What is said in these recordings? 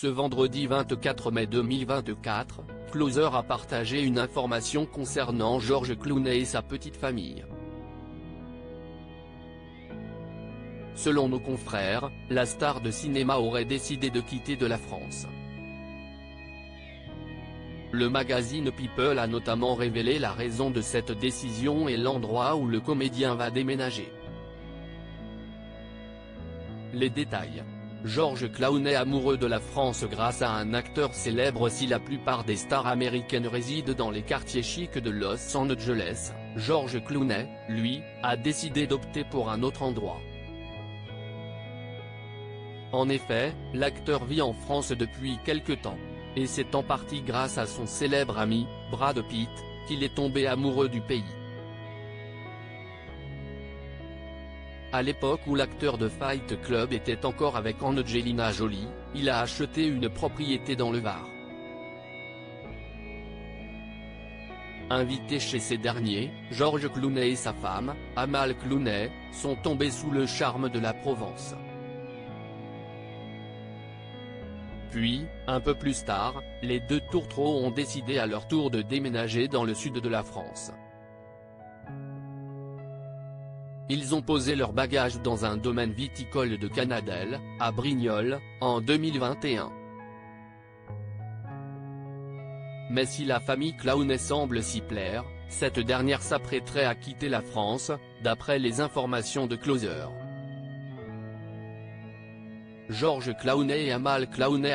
Ce vendredi 24 mai 2024, Closer a partagé une information concernant George Clooney et sa petite famille. Selon nos confrères, la star de cinéma aurait décidé de quitter de la France. Le magazine People a notamment révélé la raison de cette décision et l'endroit où le comédien va déménager. Les détails. George Clooney amoureux de la France grâce à un acteur célèbre. Si la plupart des stars américaines résident dans les quartiers chics de Los Angeles, George Clooney, lui, a décidé d'opter pour un autre endroit. En effet, l'acteur vit en France depuis quelque temps. Et c'est en partie grâce à son célèbre ami, Brad Pitt, qu'il est tombé amoureux du pays. À l'époque où l'acteur de Fight Club était encore avec Angelina Jolie, il a acheté une propriété dans le Var. Invité chez ces derniers, George Clooney et sa femme, Amal Clooney, sont tombés sous le charme de la Provence. Puis, un peu plus tard, les deux tourtereaux ont décidé à leur tour de déménager dans le sud de la France. Ils ont posé leurs bagages dans un domaine viticole de Canadelle, à Brignoles, en 2021. Mais si la famille Clooney semble s'y plaire, cette dernière s'apprêterait à quitter la France, d'après les informations de Closer. George Clooney et Amal Clooney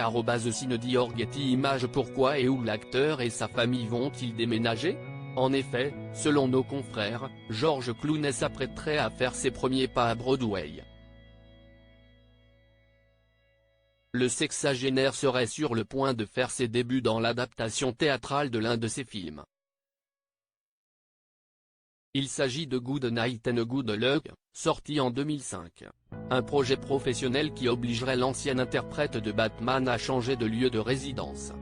@Cinedior-Getty Images. Pourquoi et où l'acteur et sa famille vont-ils déménager? En effet, selon nos confrères, George Clooney s'apprêterait à faire ses premiers pas à Broadway. Le sexagénaire serait sur le point de faire ses débuts dans l'adaptation théâtrale de l'un de ses films. Il s'agit de Good Night and Good Luck, sorti en 2005. Un projet professionnel qui obligerait l'ancien interprète de Batman à changer de lieu de résidence.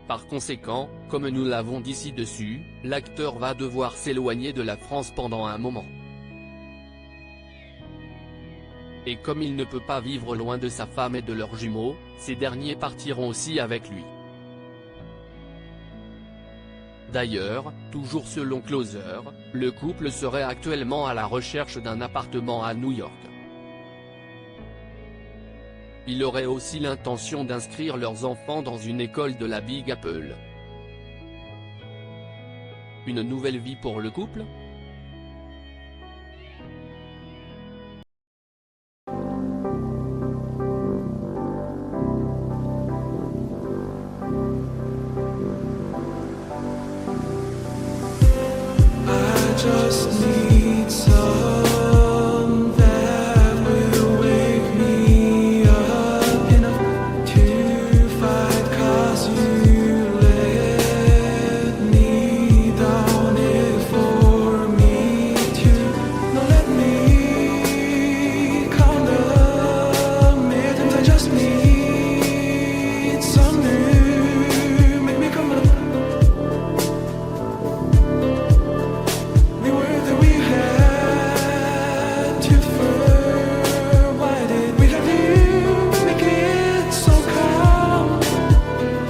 Par conséquent, comme nous l'avons dit ci-dessus, l'acteur va devoir s'éloigner de la France pendant un moment. Et comme il ne peut pas vivre loin de sa femme et de leurs jumeaux, ces derniers partiront aussi avec lui. D'ailleurs, toujours selon Closer, le couple serait actuellement à la recherche d'un appartement à New York. Il aurait aussi l'intention d'inscrire leurs enfants dans une école de la Big Apple. Une nouvelle vie pour le couple? Just